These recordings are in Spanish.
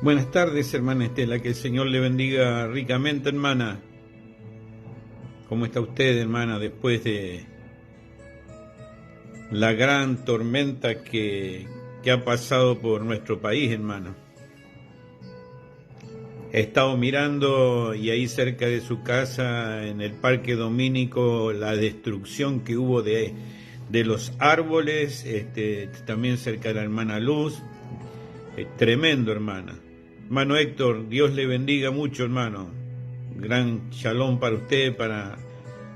Buenas tardes, hermana Estela, que el Señor le bendiga ricamente, hermana. ¿Cómo está usted, hermana, después de la gran tormenta que ha pasado por nuestro país, hermano? He estado mirando y ahí cerca de su casa, en el Parque Domínico, la destrucción que hubo de los árboles, también cerca de la hermana Luz. Tremendo, hermana. Hermano Héctor, Dios le bendiga mucho, hermano. Gran shalom para usted, para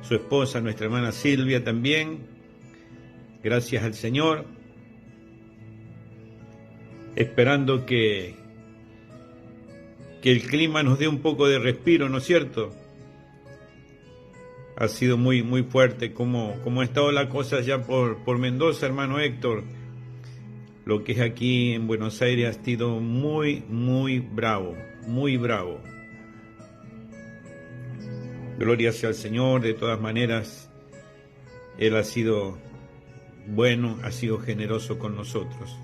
su esposa, nuestra hermana Silvia también. Gracias al Señor. Esperando que el clima nos dé un poco de respiro, ¿no es cierto? Ha sido muy, muy fuerte como ha estado la cosa ya por Mendoza, hermano Héctor. Lo que es aquí en Buenos Aires ha sido muy, muy bravo, muy bravo. Gloria sea al Señor, de todas maneras, Él ha sido bueno, ha sido generoso con nosotros.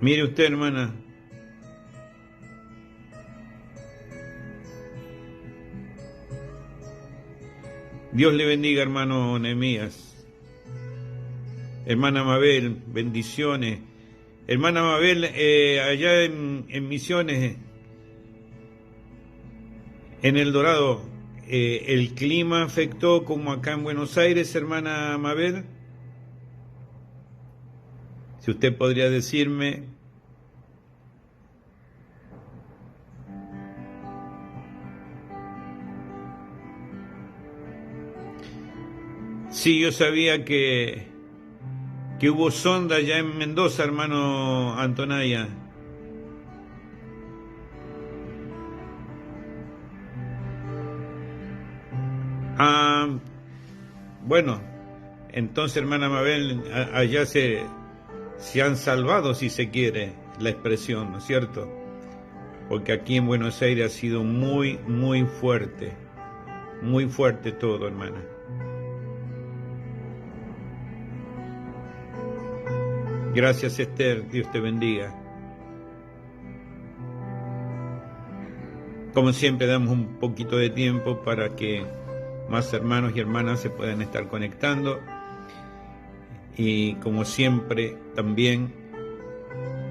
Mire usted, hermana, Dios le bendiga, hermano Nehemías. Hermana Mabel, bendiciones. Hermana Mabel, allá en Misiones, en El Dorado, ¿el clima afectó como acá en Buenos Aires, hermana Mabel? Si usted podría decirme. Sí, yo sabía que hubo sonda ya en Mendoza, hermano Antonaya. Bueno, entonces, hermana Mabel, allá se han salvado, si se quiere la expresión, ¿no es cierto? Porque aquí en Buenos Aires ha sido muy, muy fuerte todo, hermana. Gracias, Esther, Dios te bendiga. Como siempre, damos un poquito de tiempo para que más hermanos y hermanas se puedan estar conectando. Y como siempre, también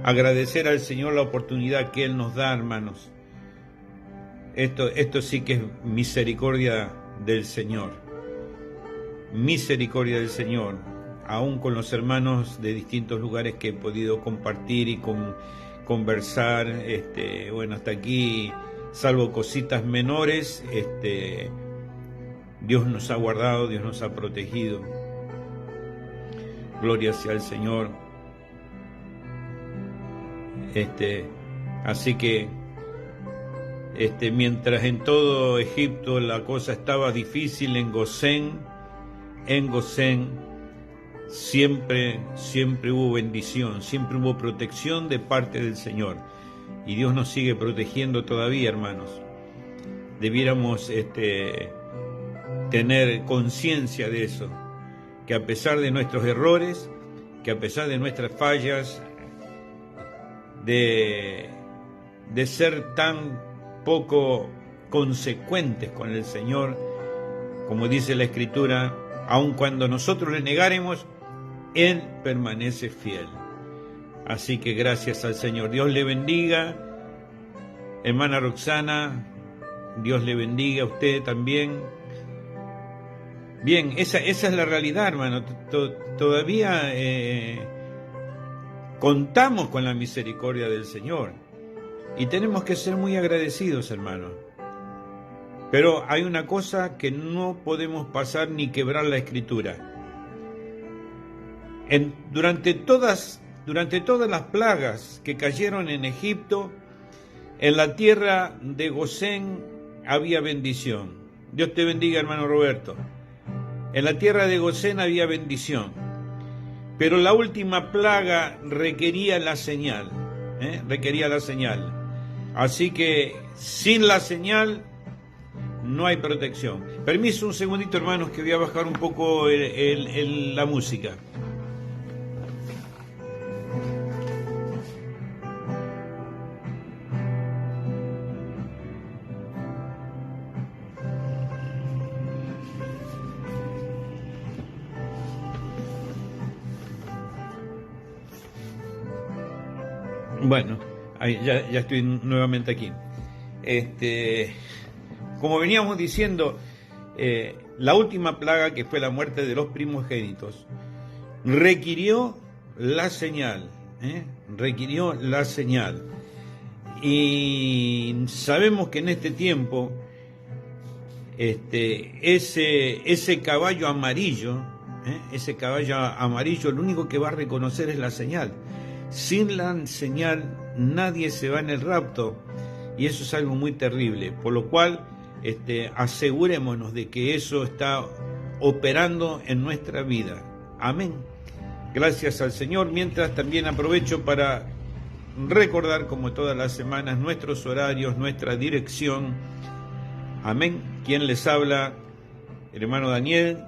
agradecer al Señor la oportunidad que Él nos da, hermanos. Esto sí que es misericordia del Señor. Misericordia del Señor. Aún con los hermanos de distintos lugares que he podido compartir y conversar, bueno, hasta aquí, salvo cositas menores, Dios nos ha guardado, Dios nos ha protegido. Gloria sea al Señor. Así que, mientras en todo Egipto la cosa estaba difícil, en Gosén, siempre hubo bendición, siempre hubo protección de parte del Señor. Y Dios nos sigue protegiendo todavía, hermanos. Debiéramos tener conciencia de eso, que a pesar de nuestros errores, que a pesar de nuestras fallas, de ser tan poco consecuentes con el Señor, como dice la Escritura, aun cuando nosotros le negáremos, Él permanece fiel. Así que gracias al Señor. Dios le bendiga, hermana Roxana, Dios le bendiga a usted también. Bien, esa es la realidad, hermano. Todavía contamos con la misericordia del Señor y tenemos que ser muy agradecidos, hermano. Pero hay una cosa que no podemos pasar ni quebrar la Escritura. Durante todas las plagas que cayeron en Egipto, en la tierra de Gosén había bendición. Dios te bendiga, hermano Roberto. En la tierra de Gosén había bendición. Pero la última plaga requería la señal. Requería la señal. Así que sin la señal no hay protección. Permiso un segundito, hermanos, que voy a bajar un poco la música. Bueno, ya estoy nuevamente aquí. Como veníamos diciendo, la última plaga, que fue la muerte de los primogénitos, requirió la señal, requirió la señal. Y sabemos que en este tiempo, ese caballo amarillo, lo único que va a reconocer es la señal. Sin la señal nadie se va en el rapto, y eso es algo muy terrible, por lo cual asegurémonos de que eso está operando en nuestra vida. Amén. Gracias al Señor. Mientras, también aprovecho para recordar, como todas las semanas, nuestros horarios, nuestra dirección. Amén. ¿Quién les habla? El hermano Daniel,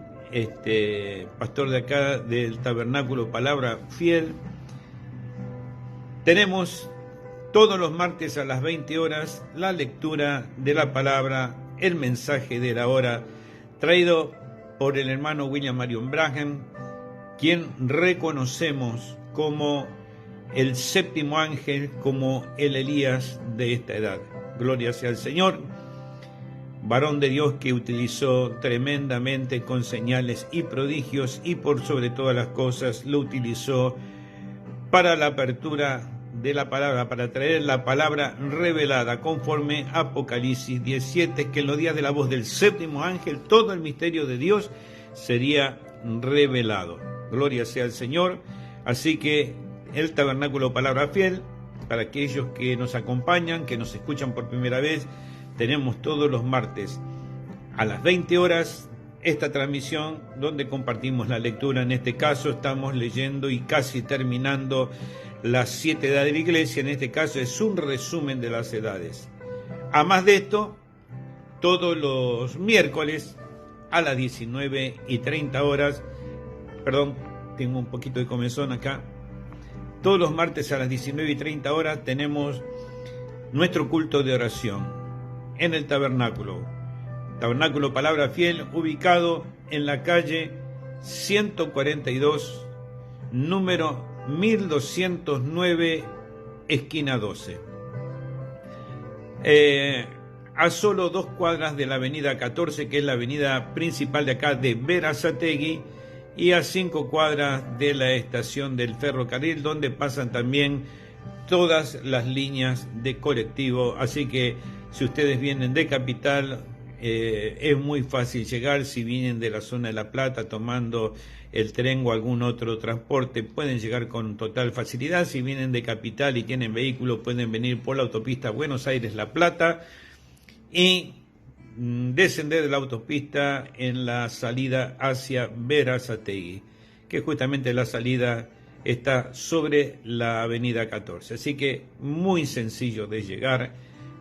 pastor de acá del Tabernáculo Palabra Fiel. Tenemos todos los martes a las 20 horas la lectura de la palabra, el mensaje de la hora, traído por el hermano William Marion Branham, quien reconocemos como el séptimo ángel, como el Elías de esta edad. Gloria sea al Señor, varón de Dios que utilizó tremendamente con señales y prodigios, y por sobre todas las cosas lo utilizó para la apertura de la palabra, para traer la palabra revelada conforme Apocalipsis 17, que en los días de la voz del séptimo ángel todo el misterio de Dios sería revelado. Gloria sea al Señor. Así que el Tabernáculo Palabra Fiel, para aquellos que nos acompañan, que nos escuchan por primera vez, tenemos todos los martes a las 20 horas esta transmisión donde compartimos la lectura. En este caso estamos leyendo y casi terminando las 7 edades de la Iglesia. En este caso es un resumen de las edades. A más de esto, todos los miércoles a las 19:30 horas, perdón, tengo un poquito de comezón acá. Todos los martes a las 19:30 horas tenemos nuestro culto de oración en el Tabernáculo Palabra Fiel, ubicado en la calle 142, número 1209, esquina 12. A solo 2 cuadras de la avenida 14, que es la avenida principal de acá de Berazategui, y a 5 cuadras de la estación del ferrocarril, donde pasan también todas las líneas de colectivo. Así que si ustedes vienen de Capital, es muy fácil llegar. Si vienen de la zona de La Plata tomando el tren o algún otro transporte, pueden llegar con total facilidad. Si vienen de Capital y tienen vehículo, pueden venir por la autopista Buenos Aires-La Plata y descender de la autopista en la salida hacia Berazategui, que justamente la salida está sobre la avenida 14. Así que muy sencillo de llegar.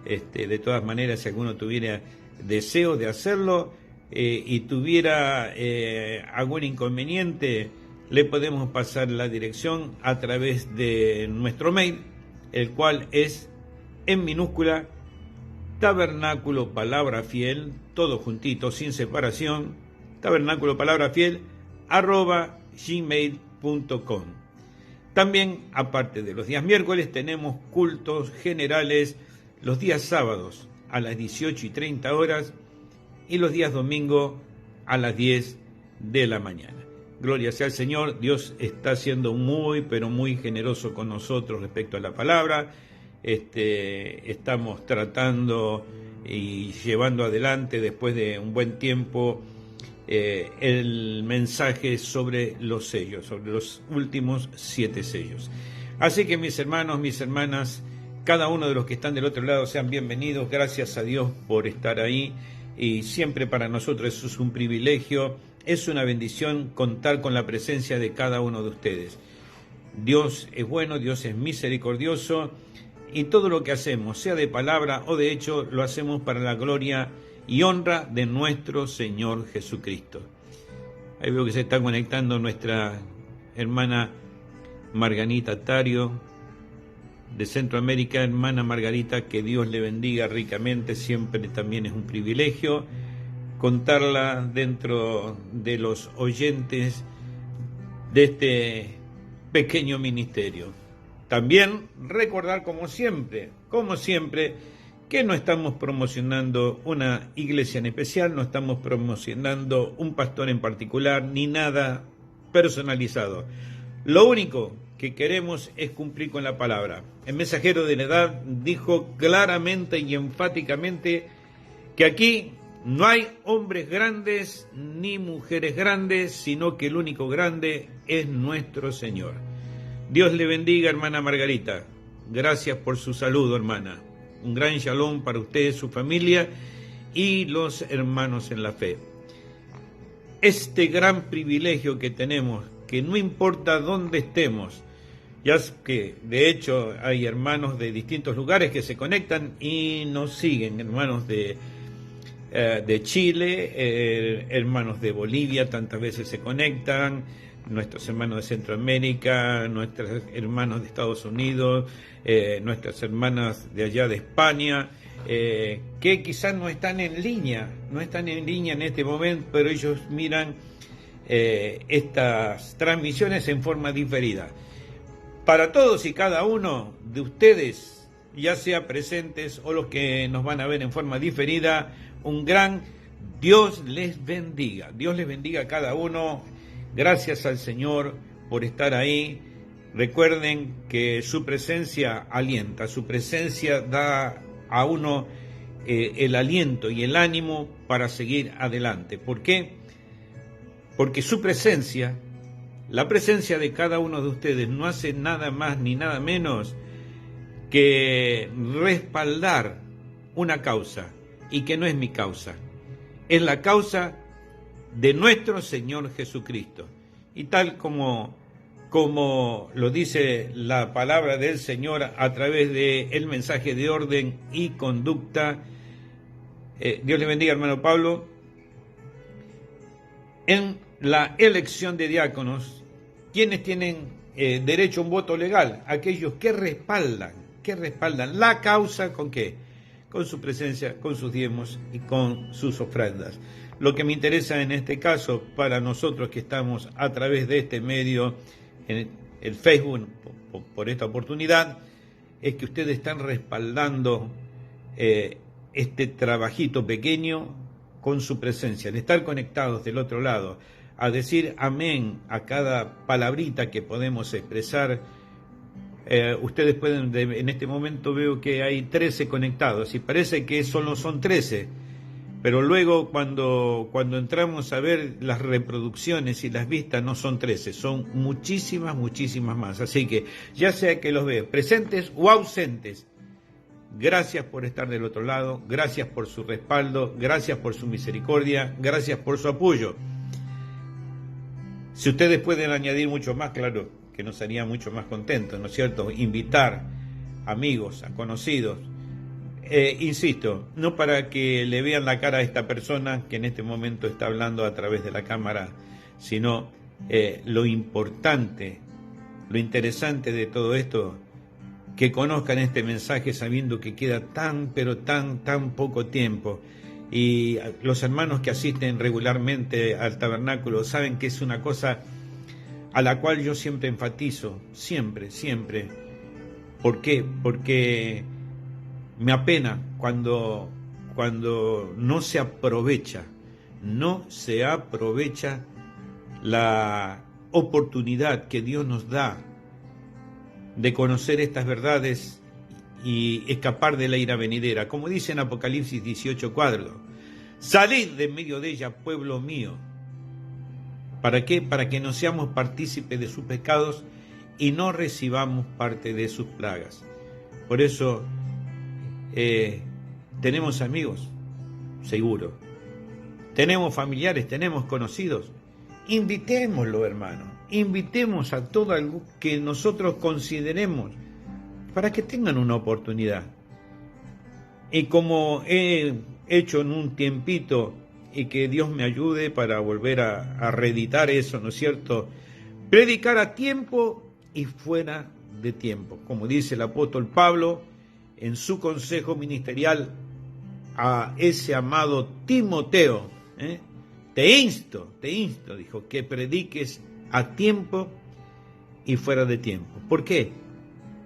De todas maneras, si alguno tuviera deseo de hacerlo y tuviera algún inconveniente, le podemos pasar la dirección a través de nuestro mail, el cual es en minúscula Tabernáculo Palabra Fiel, todo juntito, sin separación, Tabernáculo Palabra Fiel @gmail.com. También, aparte de los días miércoles, tenemos cultos generales los días sábados a las 18:30 horas y los días domingo a las 10 de la mañana. Gloria sea al Señor. Dios está siendo muy, pero muy generoso con nosotros respecto a la palabra. Estamos tratando y llevando adelante, después de un buen tiempo, el mensaje sobre los sellos, sobre los últimos 7 sellos. Así que, mis hermanos, mis hermanas, cada uno de los que están del otro lado, sean bienvenidos. Gracias a Dios por estar ahí, y siempre para nosotros eso es un privilegio, es una bendición contar con la presencia de cada uno de ustedes. Dios es bueno, Dios es misericordioso, y todo lo que hacemos, sea de palabra o de hecho, lo hacemos para la gloria y honra de nuestro Señor Jesucristo. Ahí veo que se está conectando nuestra hermana Margarita Tario de Centroamérica. Hermana Margarita, que Dios le bendiga ricamente. Siempre también es un privilegio contarla dentro de los oyentes de este pequeño ministerio. También recordar, como siempre, que no estamos promocionando una iglesia en especial, no estamos promocionando un pastor en particular, ni nada personalizado. Lo único que queremos es cumplir con la palabra. El mensajero de la edad dijo claramente y enfáticamente que aquí no hay hombres grandes ni mujeres grandes, sino que el único grande es nuestro Señor. Dios le bendiga, hermana Margarita. Gracias por su saludo, hermana. Un gran shalom para usted, su familia y los hermanos en la fe. Este gran privilegio que tenemos, que no importa dónde estemos, ya que de hecho hay hermanos de distintos lugares que se conectan y nos siguen, hermanos de Chile, hermanos de Bolivia, tantas veces se conectan, nuestros hermanos de Centroamérica, nuestros hermanos de Estados Unidos, nuestras hermanas de allá de España, que quizás no están en línea en este momento, pero ellos miran estas transmisiones en forma diferida. Para todos y cada uno de ustedes, ya sea presentes o los que nos van a ver en forma diferida, un gran Dios les bendiga. Dios les bendiga a cada uno. Gracias al Señor por estar ahí. Recuerden que su presencia alienta, su presencia da a uno el aliento y el ánimo para seguir adelante. ¿Por qué? Porque su presencia, la presencia de cada uno de ustedes no hace nada más ni nada menos que respaldar una causa, y que no es mi causa, es la causa de nuestro Señor Jesucristo. Y tal como lo dice la palabra del Señor a través del mensaje de orden y conducta, Dios le bendiga, hermano Pablo, en la elección de diáconos, ¿quiénes tienen derecho a un voto legal? Aquellos que respaldan la causa, ¿con qué? Con su presencia, con sus diezmos y con sus ofrendas. Lo que me interesa en este caso, para nosotros que estamos a través de este medio, en el Facebook, por esta oportunidad, es que ustedes están respaldando este trabajito pequeño con su presencia, de estar conectados del otro lado, a decir amén a cada palabrita que podemos expresar. Ustedes pueden, en este momento veo que hay 13 conectados y parece que solo son 13, pero luego cuando entramos a ver las reproducciones y las vistas no son 13, son muchísimas más. Así que ya sea que los veo presentes o ausentes, gracias por estar del otro lado, gracias por su respaldo, gracias por su misericordia, gracias por su apoyo. Si ustedes pueden añadir mucho más, claro, que nos haría mucho más contentos, ¿no es cierto? Invitar amigos, a conocidos, insisto, no para que le vean la cara a esta persona que en este momento está hablando a través de la cámara, sino lo importante, lo interesante de todo esto, que conozcan este mensaje sabiendo que queda tan poco tiempo. Y los hermanos que asisten regularmente al tabernáculo saben que es una cosa a la cual yo siempre enfatizo, siempre. ¿Por qué? Porque me apena cuando no se aprovecha la oportunidad que Dios nos da de conocer estas verdades y escapar de la ira venidera. Como dice en Apocalipsis 18:4, salid de medio de ella, pueblo mío. ¿Para qué? Para que no seamos partícipes de sus pecados y no recibamos parte de sus plagas. Por eso tenemos amigos, seguro. Tenemos familiares, tenemos conocidos. Invitémoslo, hermano. Invitemos a todo algo que nosotros consideremos para que tengan una oportunidad. Y como he hecho en un tiempito, y que Dios me ayude para volver a reeditar eso, ¿no es cierto? Predicar a tiempo y fuera de tiempo. Como dice el apóstol Pablo en su consejo ministerial a ese amado Timoteo, te insto, dijo, que prediques a tiempo y fuera de tiempo. ¿Por qué?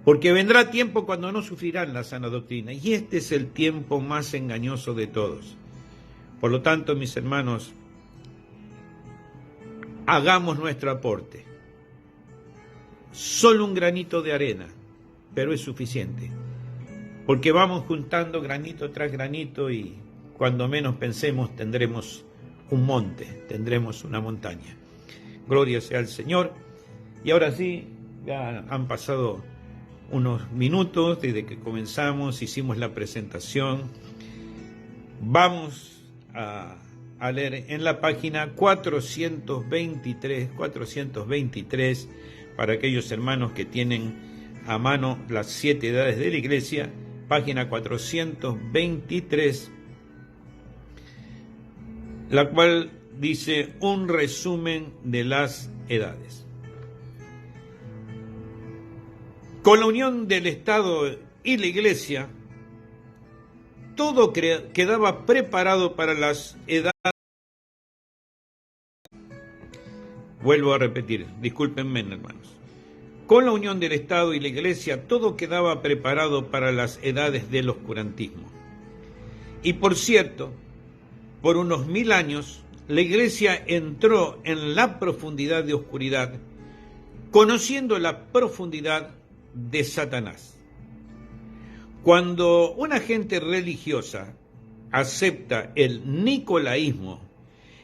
porque vendrá tiempo cuando no sufrirán la sana doctrina, y este es el tiempo más engañoso de todos. Por lo tanto, mis hermanos, hagamos nuestro aporte. Solo un granito de arena, pero es suficiente, porque vamos juntando granito tras granito y cuando menos pensemos tendremos un monte, tendremos una montaña. Gloria sea al Señor. Y ahora sí, ya han pasado unos minutos desde que comenzamos, hicimos la presentación. Vamos a leer en la página 423, para aquellos hermanos que tienen a mano las 7 edades de la iglesia, página 423, la cual dice un resumen de las edades. Con la unión del Estado y la Iglesia, todo quedaba preparado para las edades. Vuelvo a repetir, discúlpenme, hermanos. Con la unión del Estado y la Iglesia, todo quedaba preparado para las edades del oscurantismo. Y por cierto, por unos 1000 años, la Iglesia entró en la profundidad de oscuridad, conociendo la profundidad de Satanás. Cuando una gente religiosa acepta el nicolaísmo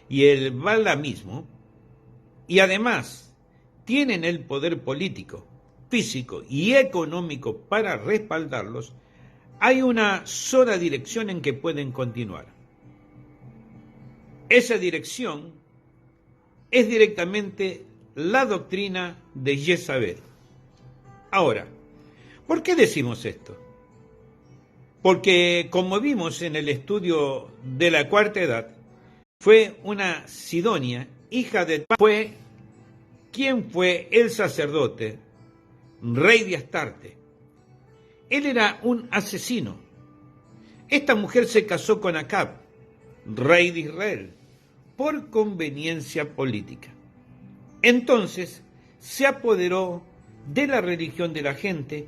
y el balamismo, y además tienen el poder político, físico y económico para respaldarlos, hay una sola dirección en que pueden continuar. Esa dirección es directamente la doctrina de Jezabel. Ahora, ¿por qué decimos esto? Porque, como vimos en el estudio de la Cuarta Edad, fue una Sidonia, hija de fue quien fue el sacerdote, rey de Astarte. Él era un asesino. Esta mujer se casó con Acab, rey de Israel, por conveniencia política. Entonces se apoderó de la religión de la gente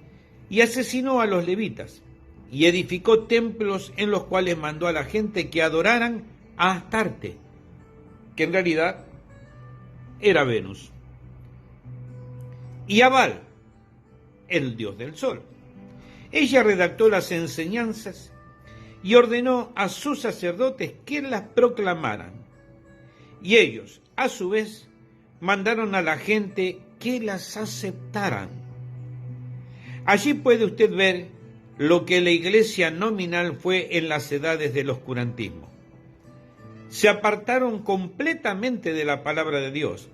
y asesinó a los levitas y edificó templos en los cuales mandó a la gente que adoraran a Astarte, que en realidad era Venus, y a Baal, el dios del sol. Ella redactó las enseñanzas y ordenó a sus sacerdotes que las proclamaran, y ellos, a su vez, mandaron a la gente que las aceptaran. Allí puede usted ver lo que la iglesia nominal fue en las edades del oscurantismo. Se apartaron completamente de la palabra de Dios,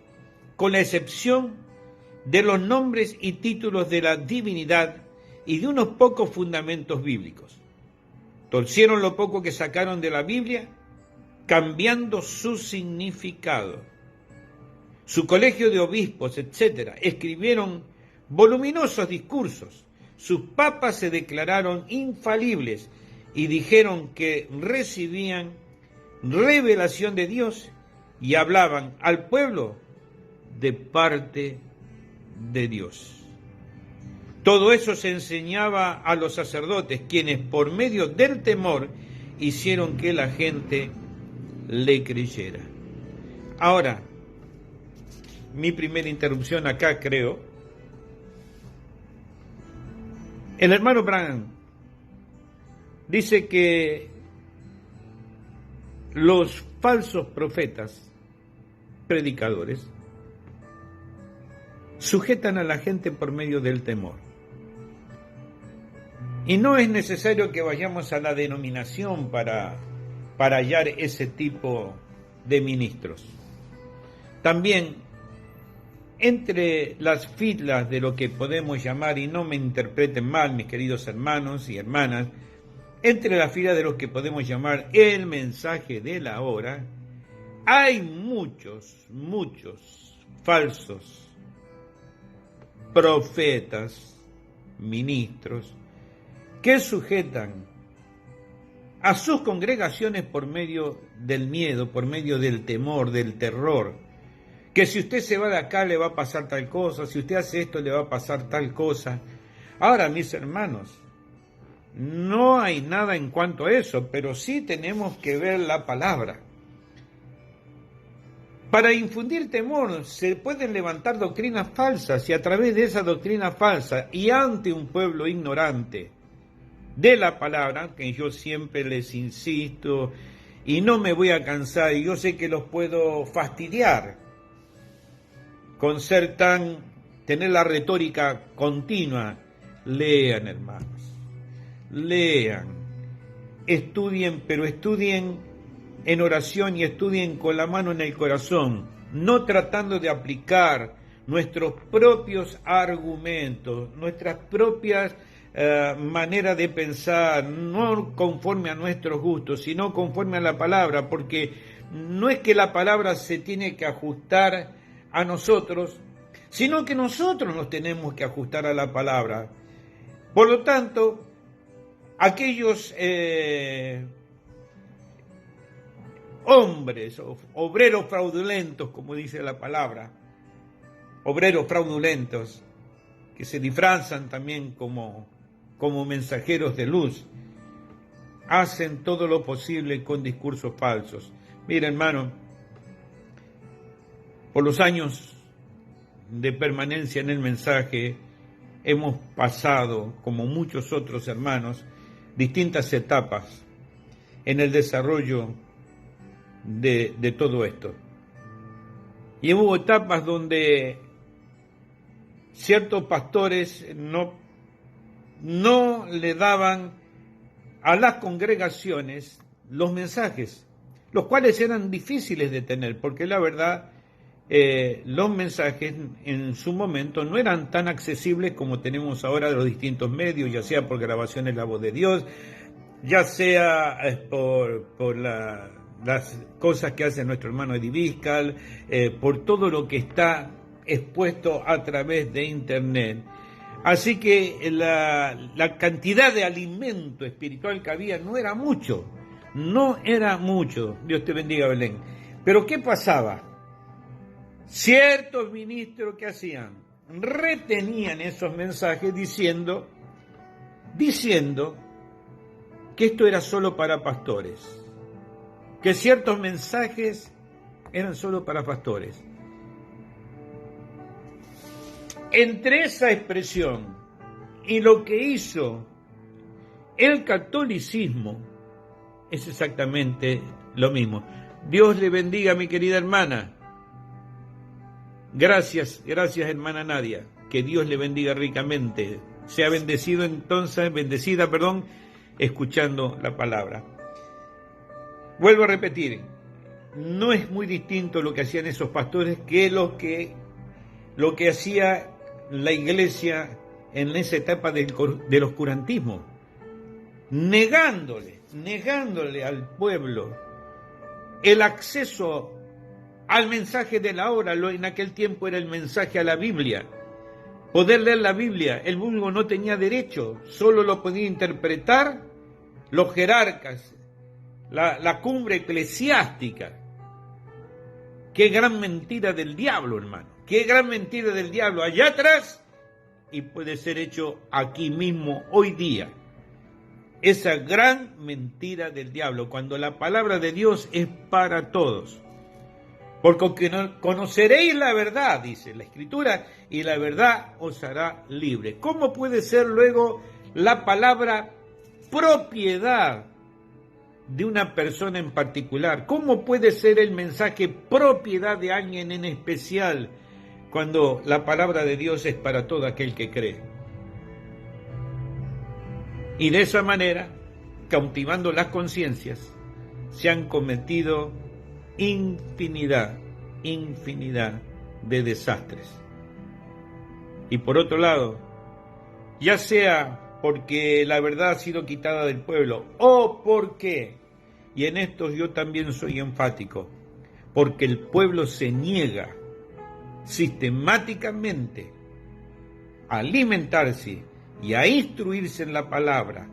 con la excepción de los nombres y títulos de la divinidad y de unos pocos fundamentos bíblicos. Torcieron lo poco que sacaron de la Biblia, cambiando su significado. Su colegio de obispos, etc., escribieron voluminosos discursos. Sus papas se declararon infalibles y dijeron que recibían revelación de Dios y hablaban al pueblo de parte de Dios. Todo eso se enseñaba a los sacerdotes, quienes por medio del temor hicieron que la gente le creyera. Ahora, mi primera interrupción acá, creo. El hermano Branham dice que los falsos profetas, predicadores, sujetan a la gente por medio del temor. Y no es necesario que vayamos a la denominación para hallar ese tipo de ministros. También, entre las filas de lo que podemos llamar, y no me interpreten mal, mis queridos hermanos y hermanas, entre las filas de lo que podemos llamar el mensaje de la hora, hay muchos falsos profetas, ministros, que sujetan a sus congregaciones por medio del miedo, por medio del temor, del terror, que si usted se va de acá le va a pasar tal cosa, si usted hace esto le va a pasar tal cosa. Ahora, mis hermanos, no hay nada en cuanto a eso, pero sí tenemos que ver la palabra. Para infundir temor se pueden levantar doctrinas falsas y a través de esa doctrina falsa y ante un pueblo ignorante de la palabra, que yo siempre les insisto y no me voy a cansar, y yo sé que los puedo fastidiar con tener la retórica continua. Lean, hermanos, lean, estudien, pero estudien en oración y estudien con la mano en el corazón, no tratando de aplicar nuestros propios argumentos, nuestras propias maneras de pensar, no conforme a nuestros gustos, sino conforme a la palabra, porque no es que la palabra se tiene que ajustar a nosotros, sino que nosotros nos tenemos que ajustar a la palabra. Por lo tanto, aquellos hombres, obreros fraudulentos, como dice la palabra, obreros fraudulentos, que se disfrazan también como mensajeros de luz, hacen todo lo posible con discursos falsos. Mira, hermano, por los años de permanencia en el mensaje, hemos pasado, como muchos otros hermanos, distintas etapas en el desarrollo de todo esto. Y hubo etapas donde ciertos pastores no le daban a las congregaciones los mensajes, los cuales eran difíciles de tener, porque la verdad, los mensajes en su momento no eran tan accesibles como tenemos ahora de los distintos medios, ya sea por grabaciones La Voz de Dios, ya sea por las cosas que hace nuestro hermano Eddie Biscal, por todo lo que está expuesto a través de internet. Así que la cantidad de alimento espiritual que había no era mucho. Dios te bendiga, Belén. Pero ¿qué pasaba? Ciertos ministros que hacían, retenían esos mensajes diciendo que esto era solo para pastores, que ciertos mensajes eran solo para pastores. Entre esa expresión y lo que hizo el catolicismo es exactamente lo mismo. Dios le bendiga, mi querida hermana. Gracias hermana Nadia. Que Dios le bendiga ricamente. Sea bendecida, escuchando la palabra. Vuelvo a repetir, no es muy distinto lo que hacían esos pastores que lo que hacía la iglesia en esa etapa del oscurantismo, negándole al pueblo el acceso al mensaje de la hora. En aquel tiempo era el mensaje a la Biblia, poder leer la Biblia. El vulgo no tenía derecho, solo lo podía interpretar los jerarcas, la cumbre eclesiástica. Qué gran mentira del diablo, hermano. Qué gran mentira del diablo allá atrás, y puede ser hecho aquí mismo hoy día. Esa gran mentira del diablo, cuando la palabra de Dios es para todos. Porque conoceréis la verdad, dice la Escritura, y la verdad os hará libre. ¿Cómo puede ser luego la palabra propiedad de una persona en particular? ¿Cómo puede ser el mensaje propiedad de alguien en especial cuando la palabra de Dios es para todo aquel que cree? Y de esa manera, cautivando las conciencias, se han cometido infinidad de desastres. Y por otro lado, ya sea porque la verdad ha sido quitada del pueblo, o porque, y en esto yo también soy enfático, porque el pueblo se niega sistemáticamente a alimentarse y a instruirse en la palabra,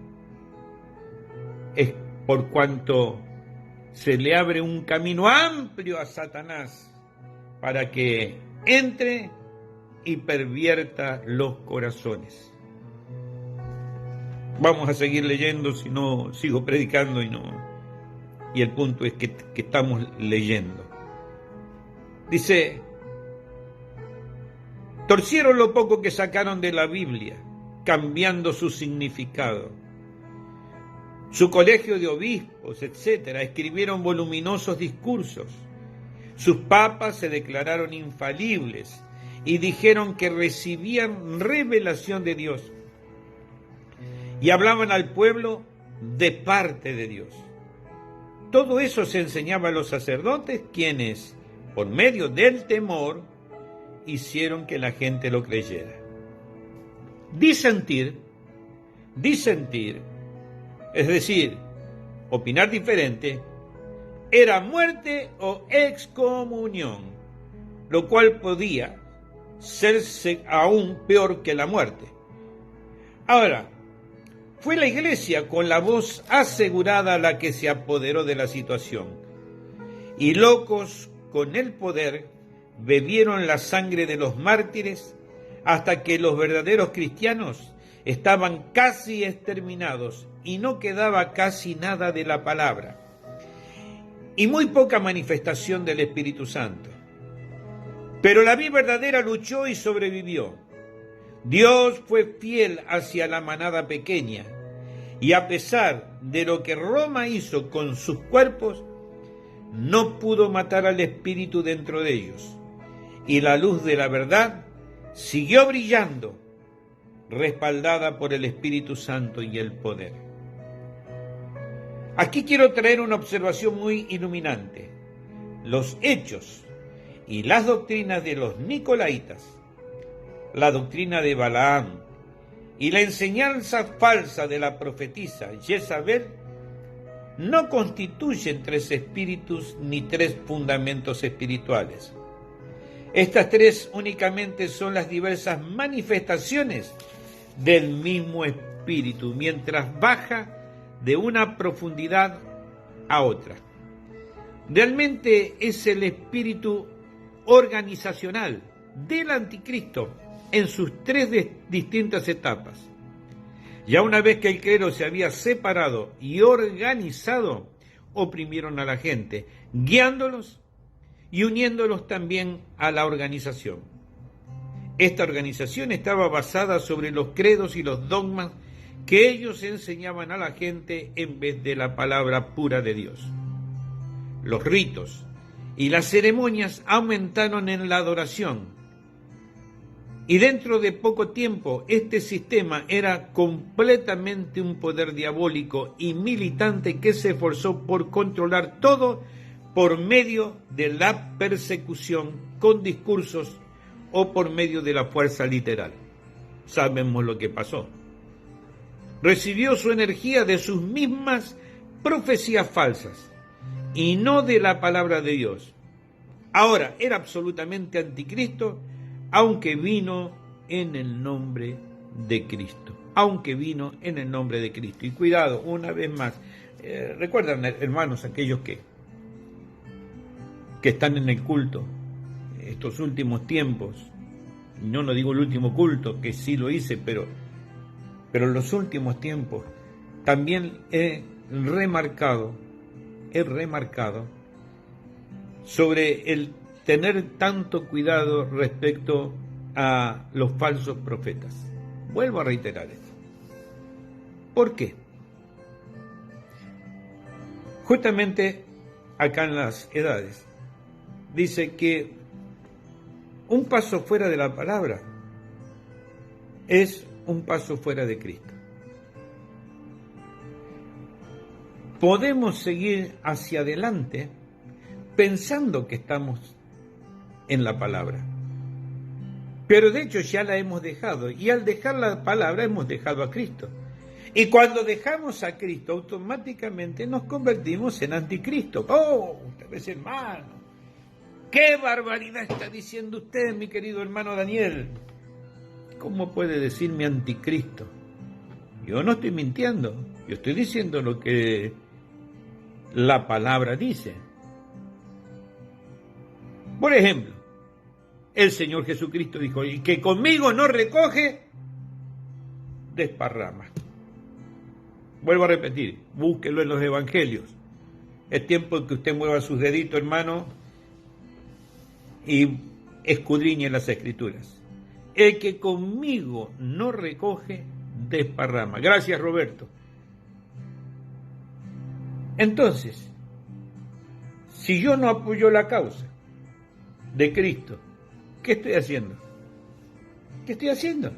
es por cuanto se le abre un camino amplio a Satanás para que entre y pervierta los corazones. Vamos a seguir leyendo, si no sigo predicando y el punto es que estamos leyendo. Dice, torcieron lo poco que sacaron de la Biblia, cambiando su significado. Su colegio de obispos, etcétera, escribieron voluminosos discursos. Sus papas se declararon infalibles y dijeron que recibían revelación de Dios. Y hablaban al pueblo de parte de Dios. Todo eso se enseñaba a los sacerdotes, quienes, por medio del temor, hicieron que la gente lo creyera. Disentir, es decir, opinar diferente, era muerte o excomunión, lo cual podía serse aún peor que la muerte. Ahora, fue la Iglesia con la voz asegurada la que se apoderó de la situación, y locos con el poder bebieron la sangre de los mártires hasta que los verdaderos cristianos estaban casi exterminados y no quedaba casi nada de la palabra y muy poca manifestación del Espíritu Santo. Pero la vida verdadera luchó y sobrevivió. Dios fue fiel hacia la manada pequeña y a pesar de lo que Roma hizo con sus cuerpos, no pudo matar al espíritu dentro de ellos. Y la luz de la verdad siguió brillando, respaldada por el Espíritu Santo y el poder. Aquí quiero traer una observación muy iluminante. Los hechos y las doctrinas de los nicolaitas, la doctrina de Balaam y la enseñanza falsa de la profetisa Jezabel no constituyen tres espíritus ni tres fundamentos espirituales. Estas tres únicamente son las diversas manifestaciones del mismo espíritu, mientras baja de una profundidad a otra. Realmente es el espíritu organizacional del anticristo en sus tres distintas etapas. Ya una vez que el clero se había separado y organizado, oprimieron a la gente, guiándolos y uniéndolos también a la organización. Esta organización estaba basada sobre los credos y los dogmas que ellos enseñaban a la gente en vez de la palabra pura de Dios. Los ritos y las ceremonias aumentaron en la adoración, y dentro de poco tiempo este sistema era completamente un poder diabólico y militante que se esforzó por controlar todo por medio de la persecución con discursos o por medio de la fuerza literal. Sabemos lo que pasó. Recibió su energía de sus mismas profecías falsas y no de la palabra de Dios. Ahora era absolutamente anticristo, aunque vino en el nombre de Cristo. Aunque vino en el nombre de Cristo. Y cuidado, una vez más, recuerdan, hermanos, aquellos que están en el culto, estos últimos tiempos, yo no digo el último culto, que sí lo hice, pero en los últimos tiempos también he remarcado sobre el tener tanto cuidado respecto a los falsos profetas. Vuelvo a reiterar esto. ¿Por qué? Justamente acá en las edades dice que un paso fuera de la palabra es un paso fuera de Cristo. Podemos seguir hacia adelante pensando que estamos en la palabra, pero de hecho ya la hemos dejado, y al dejar la palabra hemos dejado a Cristo. Y cuando dejamos a Cristo, automáticamente nos convertimos en anticristo. ¡Oh, usted es hermano! ¡Qué barbaridad está diciendo usted, mi querido hermano Daniel! ¿Cómo puede decirme anticristo? Yo no estoy mintiendo, yo estoy diciendo lo que la palabra dice. Por ejemplo, el Señor Jesucristo dijo, el que conmigo no recoge, desparrama. Vuelvo a repetir, búsquelo en los evangelios. Es tiempo de que usted mueva sus deditos, hermano, y escudriñe las escrituras. El que conmigo no recoge, desparrama. Gracias, Roberto. Entonces, si yo no apoyo la causa de Cristo, ¿qué estoy haciendo? ¿Qué estoy haciendo?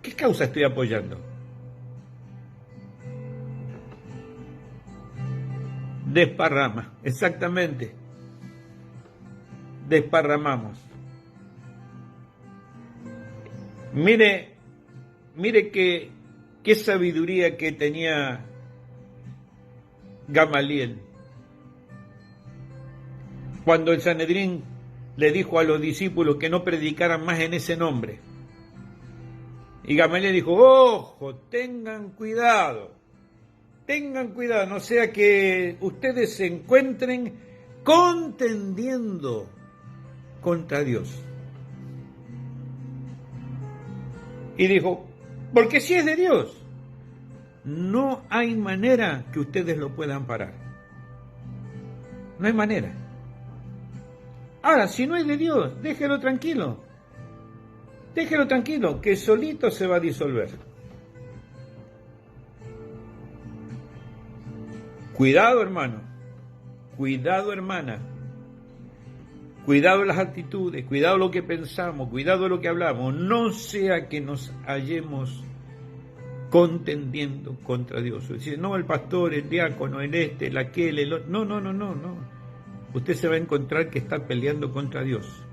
¿Qué causa estoy apoyando? Desparrama, exactamente. Desparramamos. Mire qué sabiduría que tenía Gamaliel. Cuando el Sanedrín le dijo a los discípulos que no predicaran más en ese nombre. Y Gamaliel dijo, ojo, tengan cuidado, no sea que ustedes se encuentren contendiendo contra Dios. Y dijo, porque si es de Dios, no hay manera que ustedes lo puedan parar. No hay manera. Ahora, si no es de Dios, déjelo tranquilo. Déjelo tranquilo, que solito se va a disolver. Cuidado, hermano. Cuidado, hermana. Cuidado las actitudes, cuidado lo que pensamos, cuidado lo que hablamos. No sea que nos hallemos contendiendo contra Dios. Dice, no, el pastor, el diácono, el aquel, el otro. No. Usted se va a encontrar que está peleando contra Dios.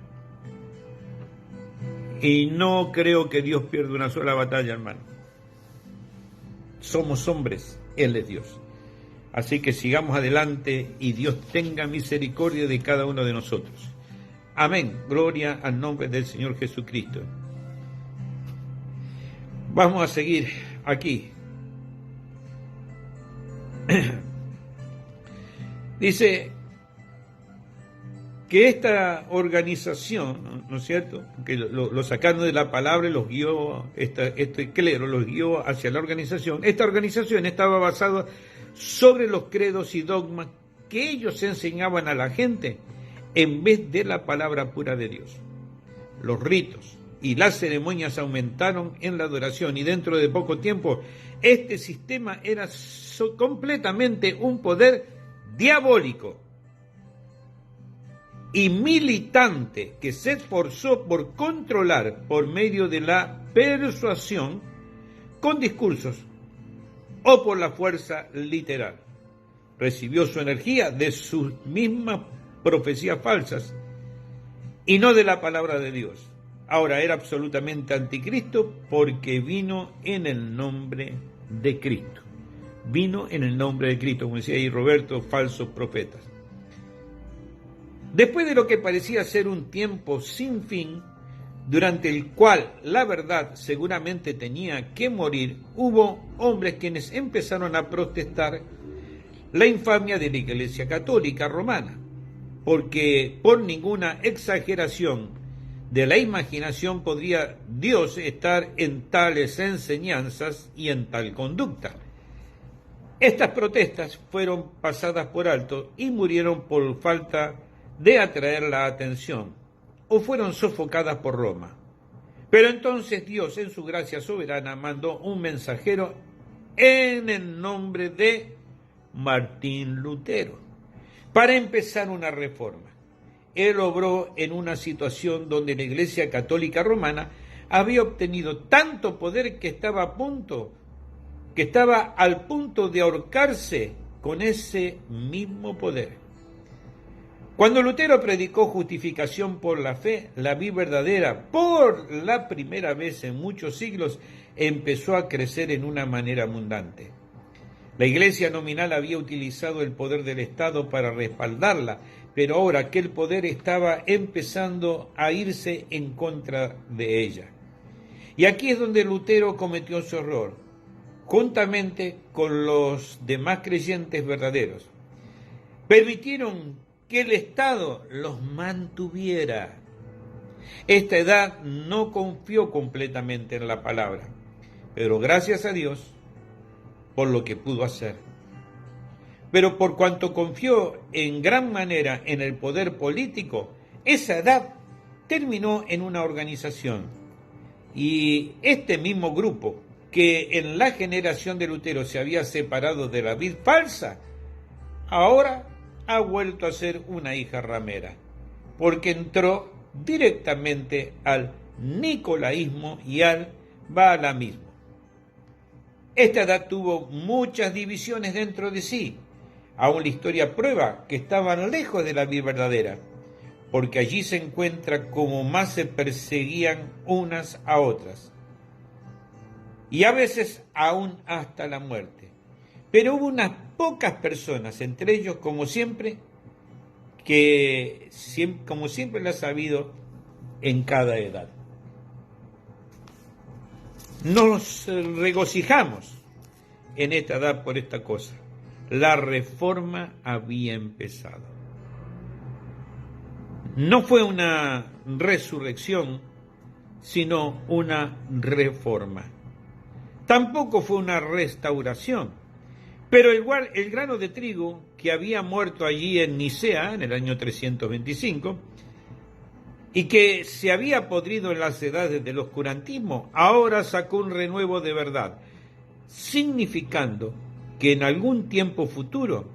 Y no creo que Dios pierda una sola batalla, hermano. Somos hombres, Él es Dios. Así que sigamos adelante y Dios tenga misericordia de cada uno de nosotros. Amén. Gloria al nombre del Señor Jesucristo. Vamos a seguir aquí. Dice que esta organización, ¿no es cierto?, que lo sacaron de la palabra y los guió, este clero los guió hacia la organización. Esta organización estaba basada sobre los credos y dogmas que ellos enseñaban a la gente en vez de la palabra pura de Dios. Los ritos y las ceremonias aumentaron en la adoración y dentro de poco tiempo este sistema era completamente un poder diabólico y militante que se esforzó por controlar por medio de la persuasión con discursos o por la fuerza literal. Recibió su energía de sus mismas profecías falsas y no de la palabra de Dios. Ahora era absolutamente anticristo porque vino en el nombre de Cristo. Vino en el nombre de Cristo, como decía ahí Roberto, falsos profetas. Después de lo que parecía ser un tiempo sin fin, durante el cual la verdad seguramente tenía que morir, hubo hombres quienes empezaron a protestar la infamia de la Iglesia Católica Romana, porque por ninguna exageración de la imaginación podría Dios estar en tales enseñanzas y en tal conducta. Estas protestas fueron pasadas por alto y murieron por falta de atraer la atención, o fueron sofocadas por Roma. Pero entonces Dios, en su gracia soberana, mandó un mensajero en el nombre de Martín Lutero para empezar una reforma. Él obró en una situación donde la Iglesia Católica Romana había obtenido tanto poder que estaba al punto de ahorcarse con ese mismo poder. Cuando Lutero predicó justificación por la fe, la vida verdadera, por la primera vez en muchos siglos, empezó a crecer en una manera abundante. La Iglesia nominal había utilizado el poder del Estado para respaldarla, pero ahora aquel poder estaba empezando a irse en contra de ella. Y aquí es donde Lutero cometió su error, juntamente con los demás creyentes verdaderos. Permitieron que el Estado los mantuviera. Esta edad no confió completamente en la palabra, pero gracias a Dios, por lo que pudo hacer. Pero por cuanto confió en gran manera en el poder político, esa edad terminó en una organización. Y este mismo grupo, que en la generación de Lutero se había separado de la vid falsa, ahora ha vuelto a ser una hija ramera, porque entró directamente al nicolaísmo y al baalismo. Esta edad tuvo muchas divisiones dentro de sí. Aún la historia prueba que estaban lejos de la vida verdadera, porque allí se encuentra cómo más se perseguían unas a otras, y a veces aún hasta la muerte. Pero hubo unas pocas personas, entre ellos, como siempre lo ha sabido en cada edad. Nos regocijamos en esta edad por esta cosa. La reforma había empezado. No fue una resurrección, sino una reforma. Tampoco fue una restauración. Pero igual el grano de trigo que había muerto allí en Nicea en el año 325 y que se había podrido en las edades del oscurantismo, ahora sacó un renuevo de verdad, significando que en algún tiempo futuro,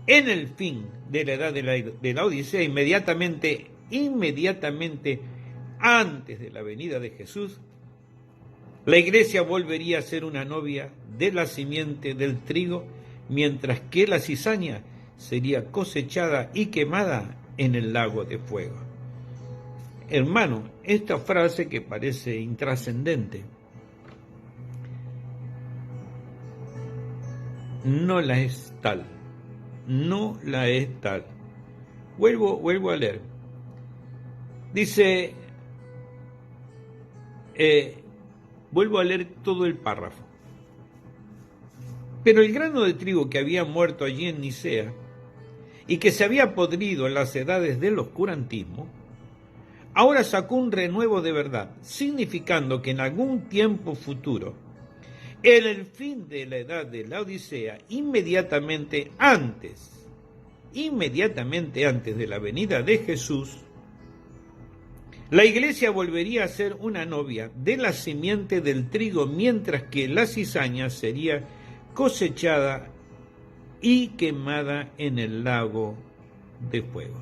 en el fin de la edad de la Odisea, inmediatamente antes de la venida de Jesús, la iglesia volvería a ser una novia de la simiente del trigo, mientras que la cizaña sería cosechada y quemada en el lago de fuego. Hermano, esta frase que parece intrascendente, no la es tal. Vuelvo a leer. Dice, vuelvo a leer todo el párrafo. Pero el grano de trigo que había muerto allí en Nicea y que se había podrido en las edades del oscurantismo, ahora sacó un renuevo de verdad, significando que en algún tiempo futuro, en el fin de la edad de la Odisea, inmediatamente antes de la venida de Jesús, la iglesia volvería a ser una novia de la simiente del trigo, mientras que la cizaña sería cosechada y quemada en el lago de fuego.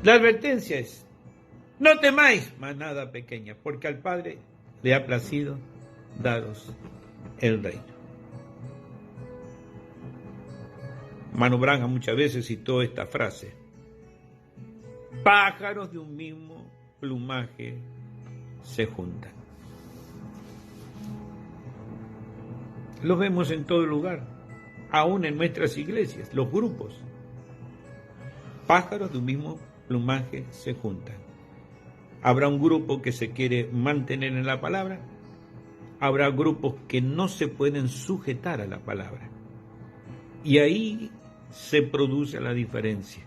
La advertencia es: no temáis, manada pequeña, porque al Padre le ha placido daros el reino. Mano Branham muchas veces citó esta frase: pájaros de un mismo plumaje se juntan. Los vemos en todo lugar, aún en nuestras iglesias, los grupos. Pájaros de un mismo plumaje se juntan. Habrá un grupo que se quiere mantener en la palabra, habrá grupos que no se pueden sujetar a la palabra. Y ahí se produce la diferencia.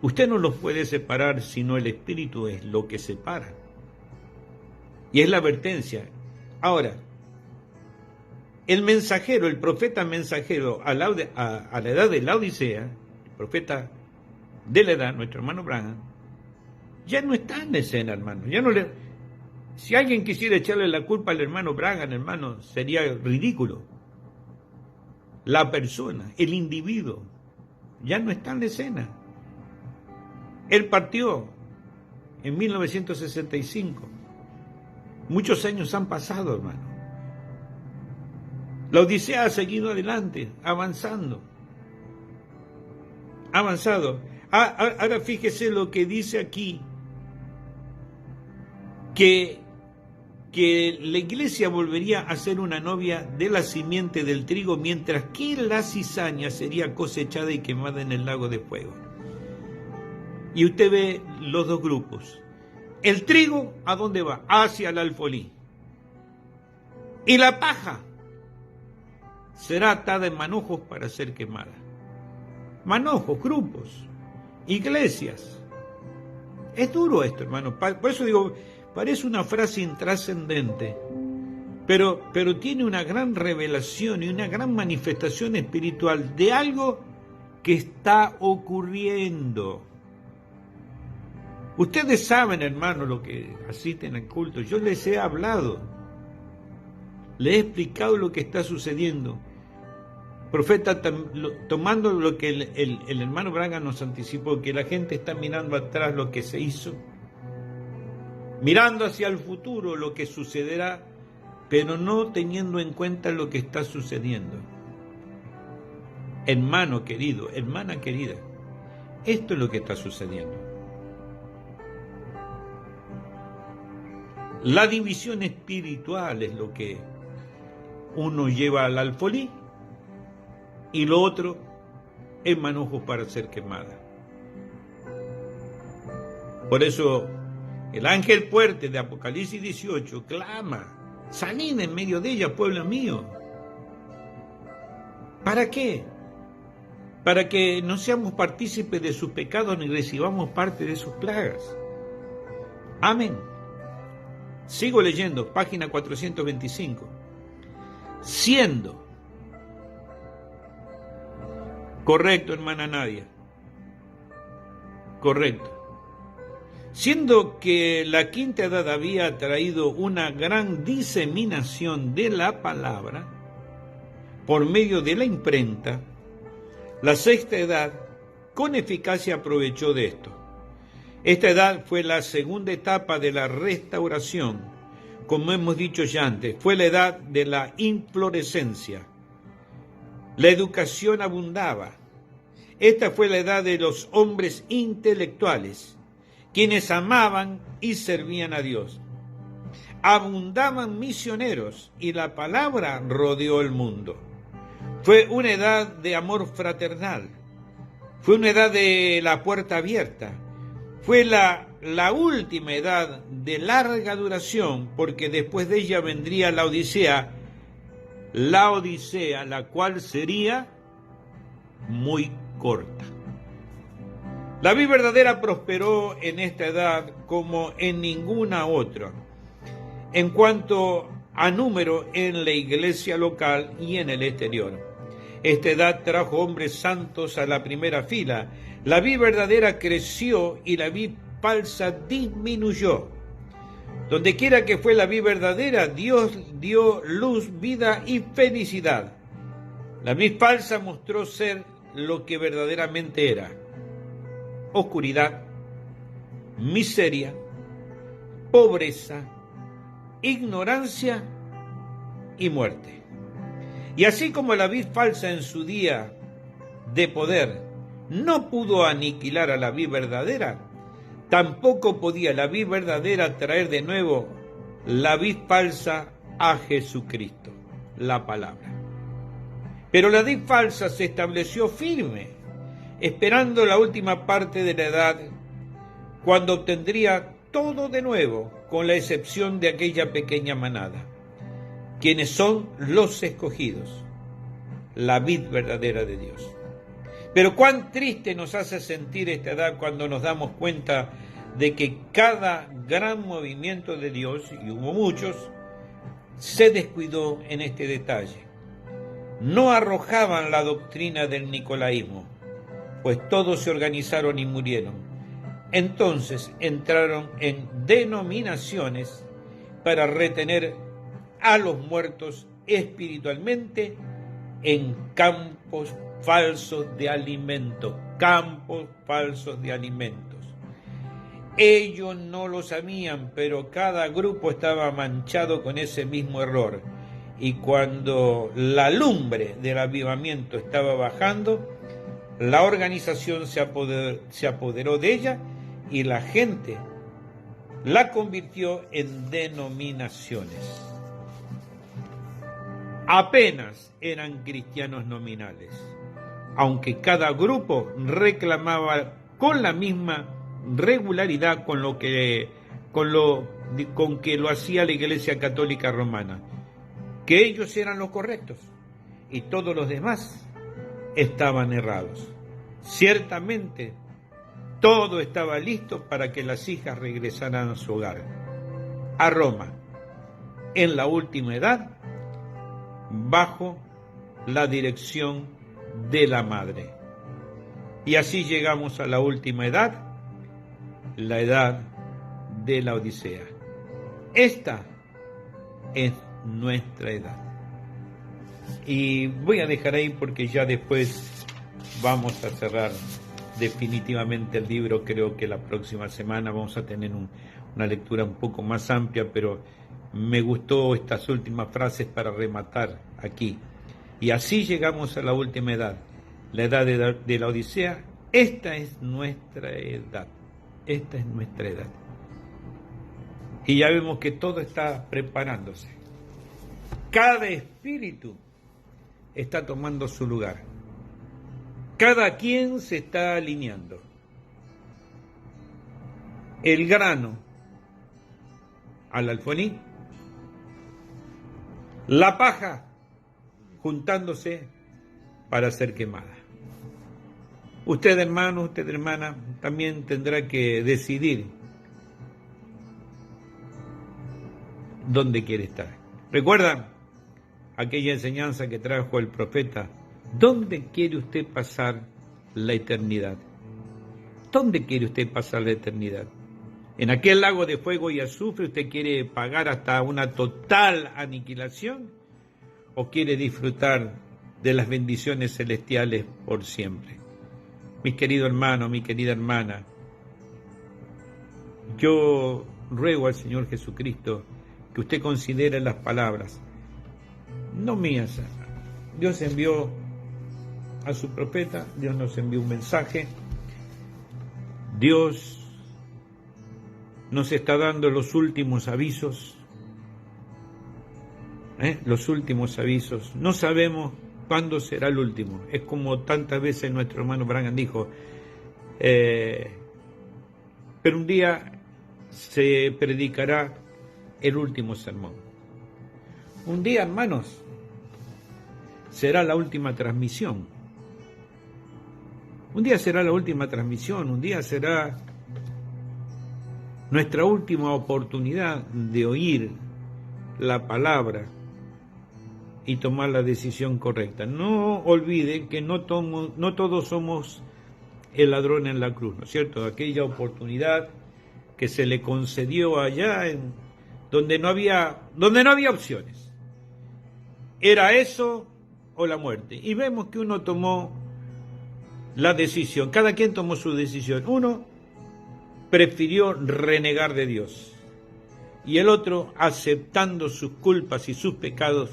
Usted no los puede separar, sino el Espíritu es lo que separa. Y es la advertencia. Ahora, el mensajero, el profeta mensajero a la edad de la Odisea, el profeta de la edad, nuestro hermano Branham, ya no está en escena, hermano. Si alguien quisiera echarle la culpa al hermano Branham, hermano, sería ridículo. La persona, el individuo, ya no está en escena. Él partió en 1965. Muchos años han pasado, hermano. La Odisea ha seguido adelante, avanzado. Ahora fíjese lo que dice aquí, que la iglesia volvería a ser una novia de la simiente del trigo, mientras que la cizaña sería cosechada y quemada en el lago de fuego. Y usted ve los dos grupos. El trigo, ¿a dónde va? Hacia el alfolí. Y la paja será atada en manojos para ser quemada. Manojos, grupos, iglesias. Es duro esto, hermano. Por eso digo, Parece una frase intrascendente, pero tiene una gran revelación y una gran manifestación espiritual de algo que está ocurriendo. Ustedes saben, hermanos, lo que asisten al culto, yo les he hablado, les he explicado lo que está sucediendo. Profeta, tomando lo que el hermano Braga nos anticipó, que la gente está mirando atrás lo que se hizo, mirando hacia el futuro lo que sucederá, pero no teniendo en cuenta lo que está sucediendo. Hermano querido, hermana querida, esto es lo que está sucediendo. La división espiritual es lo que uno lleva al alfolí y lo otro es manojo para ser quemada. Por eso el ángel fuerte de Apocalipsis 18 clama: salid en medio de ella, pueblo mío. ¿Para qué? Para que no seamos partícipes de sus pecados ni recibamos parte de sus plagas. Amén. Sigo leyendo, página 425. Siendo correcto, hermana Nadia, correcto. Siendo que la quinta edad había traído una gran diseminación de la palabra por medio de la imprenta, la sexta edad con eficacia aprovechó de esto. Esta edad fue la segunda etapa de la restauración, como hemos dicho ya antes, fue la edad de la inflorescencia. La educación abundaba. Esta fue la edad de los hombres intelectuales, quienes amaban y servían a Dios. Abundaban misioneros y la palabra rodeó el mundo. Fue una edad de amor fraternal. Fue una edad de la puerta abierta. Fue la última edad de larga duración, porque después de ella vendría la Odisea, la cual sería muy corta. La vida verdadera prosperó en esta edad como en ninguna otra, en cuanto a número en la iglesia local y en el exterior. Esta edad trajo hombres santos a la primera fila. La vida verdadera creció y la vida falsa disminuyó. Donde quiera que fue la vida verdadera, Dios dio luz, vida y felicidad. La vida falsa mostró ser lo que verdaderamente era: oscuridad, miseria, pobreza, ignorancia y muerte. Y así como la vid falsa en su día de poder no pudo aniquilar a la vid verdadera, tampoco podía la vid verdadera traer de nuevo la vid falsa a Jesucristo, la palabra. Pero la vid falsa se estableció firme, esperando la última parte de la edad, cuando obtendría todo de nuevo, con la excepción de aquella pequeña manada, quienes son los escogidos, la vid verdadera de Dios. Pero cuán triste nos hace sentir esta edad cuando nos damos cuenta de que cada gran movimiento de Dios, y hubo muchos, se descuidó en este detalle. No arrojaban la doctrina del nicolaísmo, pues todos se organizaron y murieron. Entonces entraron en denominaciones para retener a los muertos espiritualmente en campos falsos de alimentos, campos falsos de alimentos. Ellos no lo sabían, pero cada grupo estaba manchado con ese mismo error. Y cuando la lumbre del avivamiento estaba bajando, la organización se apoderó de ella y la gente la convirtió en denominaciones. Apenas eran cristianos nominales, aunque cada grupo reclamaba con la misma regularidad con que lo hacía la Iglesia Católica Romana, que ellos eran los correctos y todos los demás estaban errados. Ciertamente todo estaba listo para que las hijas regresaran a su hogar, a Roma en la última edad bajo la dirección de la madre. Y así llegamos a la última edad, la edad de la Odisea. Esta es nuestra edad. Y voy a dejar ahí porque ya después vamos a cerrar definitivamente el libro. Creo que la próxima semana vamos a tener una lectura un poco más amplia, pero me gustó estas últimas frases para rematar aquí. Y así llegamos a la última edad, la edad de la Odisea. Esta es nuestra edad. Esta es nuestra edad. Y ya vemos que todo está preparándose. Cada espíritu está tomando su lugar. Cada quien se está alineando. El grano al alfolí, la paja juntándose para ser quemada. Usted, hermano, usted, hermana, también tendrá que decidir dónde quiere estar. ¿Recuerda aquella enseñanza que trajo el profeta? ¿Dónde quiere usted pasar la eternidad? ¿Dónde quiere usted pasar la eternidad? ¿En aquel lago de fuego y azufre usted quiere pagar hasta una total aniquilación? ¿O quiere disfrutar de las bendiciones celestiales por siempre? Mi querido hermano, mi querida hermana, yo ruego al Señor Jesucristo que usted considere las palabras, no mías. Dios envió a su profeta, Dios nos envió un mensaje, Dios nos está dando los últimos avisos, los últimos avisos. No sabemos cuándo será el último. Es como tantas veces nuestro hermano Branham dijo, pero un día se predicará el último sermón. Un día, hermanos, será la última transmisión. Un día será la última transmisión, un día será nuestra última oportunidad de oír la palabra y tomar la decisión correcta. No olviden que no todos somos el ladrón en la cruz, ¿no es cierto? Aquella oportunidad que se le concedió allá donde no había opciones. Era eso o la muerte. Y vemos que uno tomó la decisión, cada quien tomó su decisión. Uno prefirió renegar de Dios y el otro, aceptando sus culpas y sus pecados,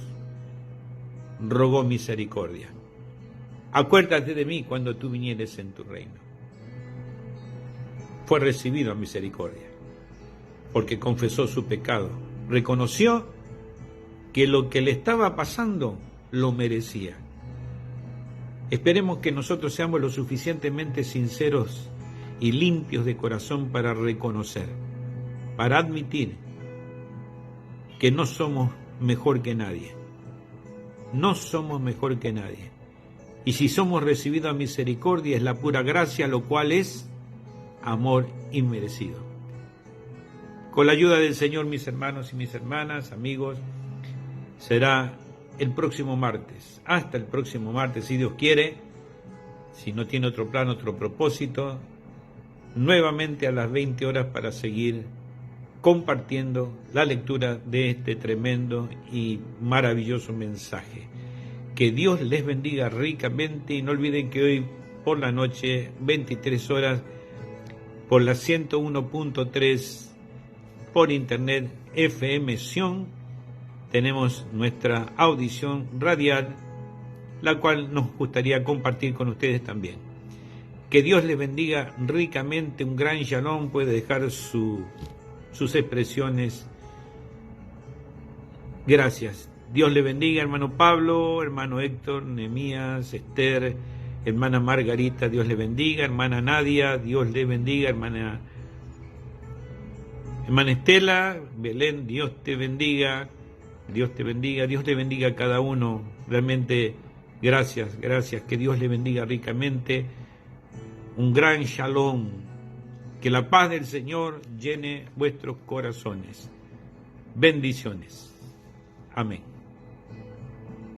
rogó misericordia. Acuérdate de mí cuando tú vinieres en tu reino. Fue recibido a misericordia porque confesó su pecado, reconoció que lo que le estaba pasando lo merecía. Esperemos que nosotros seamos lo suficientemente sinceros y limpios de corazón para reconocer, para admitir que no somos mejor que nadie. No somos mejor que nadie. Y si somos recibidos a misericordia es la pura gracia, lo cual es amor inmerecido. Con la ayuda del Señor, mis hermanos y mis hermanas, amigos, será el próximo martes. Hasta el próximo martes, si Dios quiere, si no tiene otro plan, otro propósito, nuevamente a las 20 horas para seguir compartiendo la lectura de este tremendo y maravilloso mensaje. Que Dios les bendiga ricamente y no olviden que hoy por la noche, 23 horas, por la 101.3 por internet FM Sion, tenemos nuestra audición radial, la cual nos gustaría compartir con ustedes también. Que Dios les bendiga ricamente, un gran shalom, puede dejar sus expresiones. Gracias. Dios le bendiga, hermano Pablo, hermano Héctor, Nehemías, Esther, hermana Margarita, Dios le bendiga, hermana Nadia, Dios le bendiga, hermana Estela, Belén, Dios te bendiga, Dios te bendiga, Dios te bendiga a cada uno. Realmente, gracias, que Dios le bendiga ricamente. Un gran shalom, que la paz del Señor llene vuestros corazones. Bendiciones. Amén.